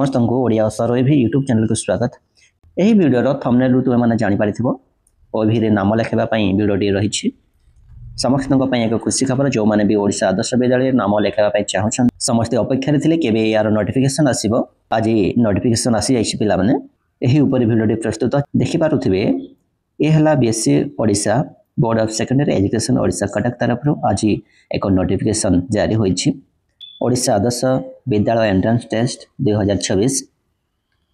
समस्त को Odia भाषार ओएभी YouTube channel को स्वागत। यही वीडियो थंबनेल रु तुम जानि पारिथिबो ओएभी रे नाम लेखा पई वीडियोटी रही। समस्त एक खुशी खबर जो मैंने भी ओडिशा आदर्श विद्यालय नाम लेखा चाहूँ समस्त अपेक्षा थे केवे यार नोटिफिकेशन आसीबो। आज नोटिफिकेशन आसी जाइछि पिला माने एही ऊपर वीडियोटी प्रस्तुत देखि पारुथिबे। ए हला BSE Odisha board of secondary education Odisha Cuttack तरफ आज एक नोटिफिकेशन जारी होइछि। Odisha Adarsh Vidyalaya entrance test 2026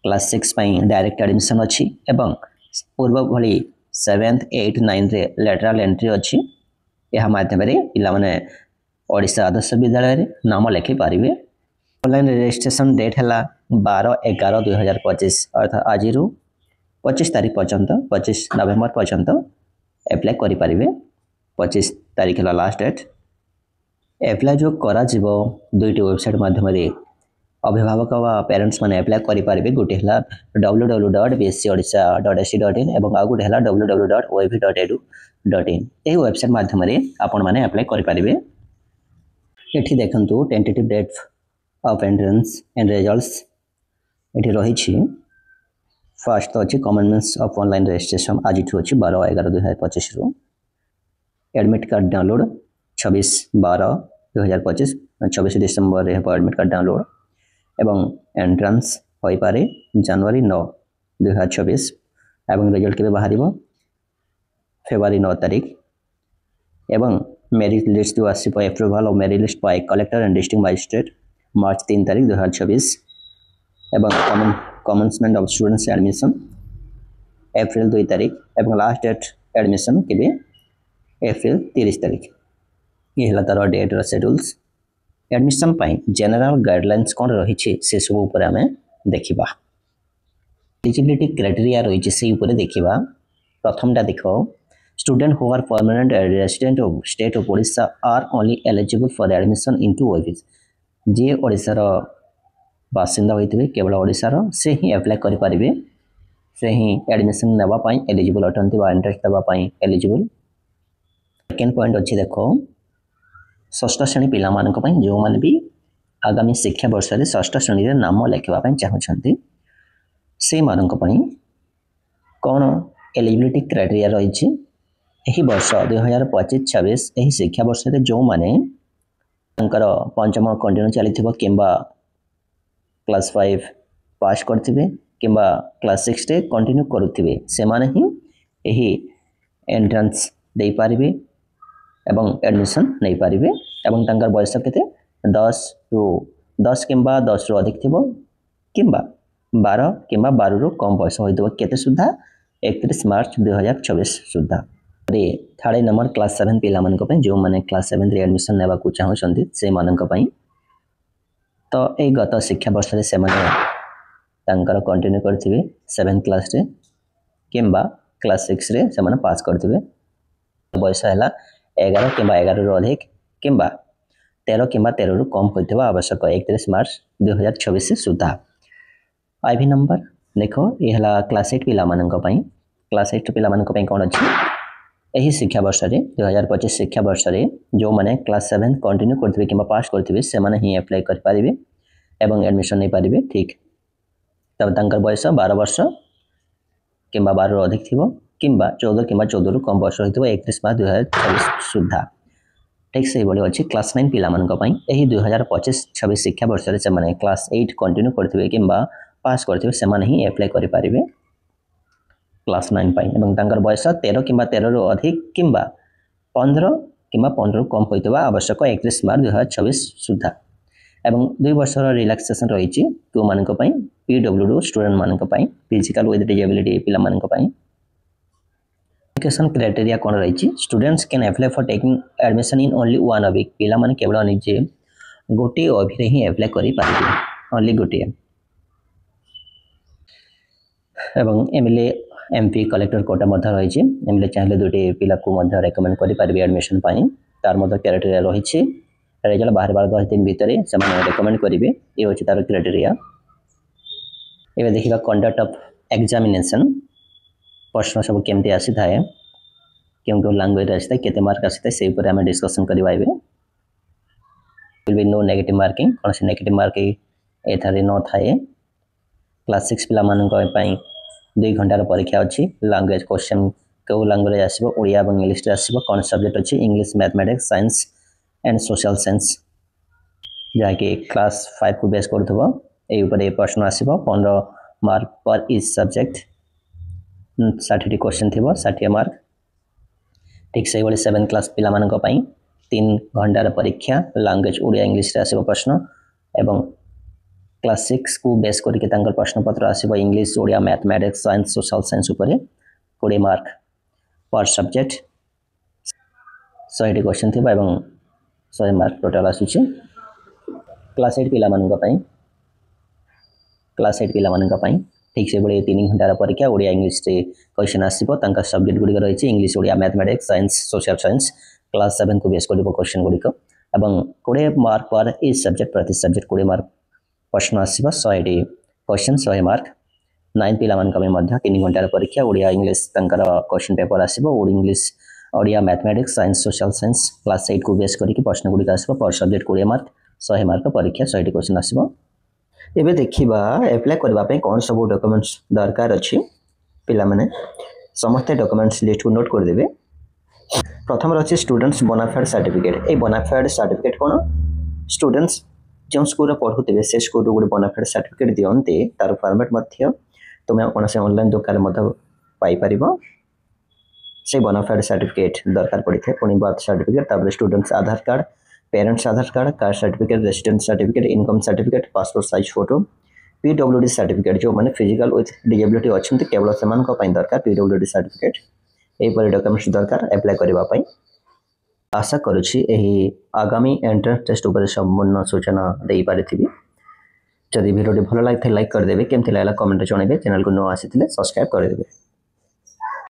class 6 direct admission अच्छी एवं पूर्व भली 7th 8th 9th रे लेटरल एंट्री अच्छी। यह माध्यम पिला माने ओडिशा आदर्श विद्यालय रे नाम लिखि पारिबे। ऑनलाइन रजिस्ट्रेशन डेट है 12/11/2025 अर्थात आज 25 तारीख पर्यंत 25 नवेम्बर पर्यंत एप्लाई करि पारिबे। 25 तारीख है लास्ट डेट। एप्लाई जो करा जीवो दुईटी वेबसाइट माध्यम अभिभावक व पेरेंट्स माने एप्लाई करि पारिबे। गोटे हला www.bscodisha.ac.in एवं आ गोटे हला www.oev.edu.in। एही वेबसाइट माध्यम आपण माने एप्लाई करि पारिबे। एठी देखंतु tentative date of entrance and results एठी रही छी। फर्स्ट तो अछि कमेंटमेंट्स ऑफ ऑनलाइन रजिस्ट्रेशन आज इठु अछि 12/11/2025 रु। एडमिट कार्ड डाउनलोड 26/12/2025 26 डिसेंबर रे एडमिट कार्ड डाउनलोड एवं एंट्रेंस होई पारे जनवरी 9 2026 एवं रिजल्ट के बाहरिबो फेब्रुआरी 9 तारीख एवं मेरिट लिस्ट जो आसी approval of merit list by collector and district magistrate March 3 तारीख 2026 एवं commencement of students admission April 2 तारीख एवं लास्ट डेट एडमिशन के अप्रैल 30 तारीख। ये हला तार डेट शेड्यूल्स एडमिशन पाई जनरल गाइडलाइंस कौन रही से सब ऊपर आमे देखिबा। एलिजिबिलिटी क्राइटेरिया रही से ऊपर देखिबा। प्रथमटा देखो student who are permanent resident of state of Odisha are only eligible for admission into OAV. जे ओडिशा रो बासिंदा होइतिबे केवल ओडिशा रो से ही अप्लाई करि पारिबे से ही एडमिशन नेबा पाई एलिजिबल अटंती बा इंटरेस्ट देबा पाई एलिजिबल। सेकंड पॉइंट अछि देखो षष्ठ श्रेणी पिला मानक पई जो माने भी आगामी शिक्षा वर्ष रे षष्ठ श्रेणी रे नाम लेखबा पई चाहछंती से मानक पई कोन एलिजिबिलिटी क्राइटेरिया रही छी। एही वर्ष 2025-26 एही शिक्षा वर्ष रे जो माने तंकर पंचम कंटिन्यू चलिथिबो किंबा क्लास 5 पास करथिबे किंबा क्लास 6 रे कंटिन्यू करूथिबे से माने ही एही एंट्रेंस दे पारिबे एवं एडमिशन नहीं पारिबे एवं तंकर बयस केते 10 किंबा 10 रु अधिक थिबो किंबा 12 किंबा 12 रु कम बयस होइतबो केते सुद्धा 31 मार्च 2026 सुद्धा। रे थर्ड नंबर क्लास 7 पिला मन को पई जो माने क्लास 7 रे एडमिशन नेबा को चाहछंती से मानन को पई तो ए गत शिक्षा वर्ष रे से माने तंकर कंटिन्यू करथिबे 7th क्लास रे किंबा क्लास 6 रे से माने पास करथिबे बयस हैला 11 किंबा 11 रु अधिक किंबा 13 किंबा 13 रु कम होइतबा आवश्यक 31 मार्च 2026 सुद्धा। आईवी नंबर देखो ये हला क्लास 8 पिला मानक पई क्लास 8 पिला मानक पई कोन अछि एही शिक्षा वर्ष रे 2025 शिक्षा वर्ष रे जो माने क्लास 7 कंटिन्यू करथिबे किंबा पास करथिबे से माने ही अप्लाई कर पारिबे एवं एडमिशन नै पारिबे। ठीक तब तंकर बयस 12 वर्ष किंबा 12 रु अधिक थिबो किंबा 14 किंबा 14 रु कम वर्ष होइतबो 31 मार्च 2026 सुद्धा। ठीक से बोली अछि क्लास 9 पिला मानक पई एही 2025-26 शिक्षा वर्ष रे से माने क्लास 8 कंटिन्यू करथिबे किंबा पास करथिबे से माने ही अप्लाई करि पारिबे क्लास 9 पई एवं तंकर बयस 13 किंबा 13 रु अधिक किंबा 15 किंबा 15 रु कम होइतबा आवश्यक 31 मार्च 2026 सुद्धा। एवं 2 वर्ष रिलैक्सेशन रही छी तो मानक पई पीडब्ल्यूडी स्टूडेंट मानक पई फिजिकल विथ डिसेबिलिटी पिला मानक पई एजुकेशन क्राइटेरिया कोन रही छी। Students can apply for taking admission in only one week पिला माने केवल निजे गोटे अभी रे ही अप्लाई करि पारिबे ओनली गोटे एवं एमएलए एमपी कलेक्टर कोटा मध्य रही छी। एमएलए चाहले दुटे पिला को मध्य रेकमेंड करि पारिबे एडमिशन पाई तार मध्य क्राइटेरिया रही छी। रिजल्ट बाहर 10 दिन भीतर से माने रेकमेंड करिवे ए होची तार क्राइटेरिया। एबे देखिबा कंडक्ट ऑफ एग्जामिनेशन प्रश्न सब केमती आसी थाए केउ लैंग्वेज आसी केते मार्क आसी से ऊपर हम डिस्कशन करबा एबे will be no negative marking कौन से नेगेटिव मार्क एथारे न थाए क्लास 6 ପିଲାମାନଙ୍କ ପାଇଁ 2 ଘଣ୍ଟାର ପରୀକ୍ଷା ଅଛି। ଲାଙ୍ଗୁଏଜ କ୍ୱେଶ୍ଚନ କେଉଁ ଲାଙ୍ଗୁଏଜ ଆସିବ, ଓଡ଼ିଆ ଏବଂ ଇଂଲିଶରେ ଆସିବ। କ'ଣ ସବଜେକ୍ଟ ଅଛି, English, mathematics, science and social science, ଯାହାକି କ୍ଲାସ୍ 5କୁ ବେସ୍ କରୁଥିବ। এই উপরে প্রশ্ন আসব 15 মার্ক পর ইচ সবজেক্ট, 60টি क्वेश्चन থিব 60 মার্ক। ঠিক সেইভাবে 7 ক্লাস পিলাମାନଙ୍କ ପାଇଁ 3 ঘণ্টার পরীক্ষা, ଲାଙ୍ଗୁଏଜ ଓଡ଼ିଆ ଇଂଲିଶରେ ଆସିବ ପ୍ରଶ୍ନ ଏବଂ क्लास 6 को बेस करके तांकर प्रश्नपत्र आसीबो English, Odia, mathematics, science, social science उपरे 20 मार्क पर सब्जेक्ट, 100 क्वेश्चन थिबा एवं 100 मार्क टोटल आसुची। क्लास 8 पिलामाननका पई ठीक से बड़े 3 घंटार परीक्षा, ओडिया इंग्लिश रे क्वेश्चन आसीबो। तांका सब्जेक्ट गुडी रहिछि English, Odia, mathematics, science, social science. Class 7 को बेस करके क्वेश्चन गुडी को एवं 20 मार्क पर इच सब्जेक्ट, प्रति सब्जेक्ट 20 मार्क प्रश्न आसीबो। 100 क्वेश्चन 100 मार्क। 9 पिलामाननका पई मध्य 3 घंटार परीक्षा, ओडिया इंग्लिश तांकर क्वेश्चन पेपर आसीबो, English, Odia, mathematics, science, social science. Class 8 को बेस करके प्रश्न गुडी आसीबो, पर सब्जेक्ट 20 मार्क, 100 मार्क परीक्षा, 100 क्वेश्चन आसीबो। एबे देखिबा अप्लाई करबा पई कोन सब डॉक्यूमेंट्स दरकार अछि। पिला माने समस्त डॉक्यूमेंट्स लिस्ट को नोट कर देबे। प्रथम अछि स्टूडेंट्स बोनाफाइड सर्टिफिकेट। ए बोनाफाइड सर्टिफिकेट कोन, स्टूडेंट्स जो स्कूल पढ़ुते से स्कूल गोटे बोनाफाइड सर्टिफिकेट दियंते, तार फॉर्मेट मध्य तुम कौन से ऑनलाइन दुकान पाई परिबो। से बोनाफाइड सर्टिफिकेट दरकार पड़ी थे। पुणी बर्थ सर्टिफिकेट, तापर students Aadhaar card, parents Aadhaar card, caste certificate, resident certificate, income certificate, passport size photo, PWD certificate जो माने फिजिकल विथ डिसेबिलिटी अच्छे केवल से दरकार पीडब्ल्यूडी सर्टिफिकेट। यहीपरि डॉक्यूमेंट्स दरकार अप्लाई करने। आशा करुछि एही आगामी एंट्रेंस टेस्ट उपर संपूर्ण सूचना दे पारि। जदि वीडियो भल लगे लाइक करदेवे, केमती लगला कमेंट जनइबे, चैनल को न आसी सब्सक्राइब करदेवे।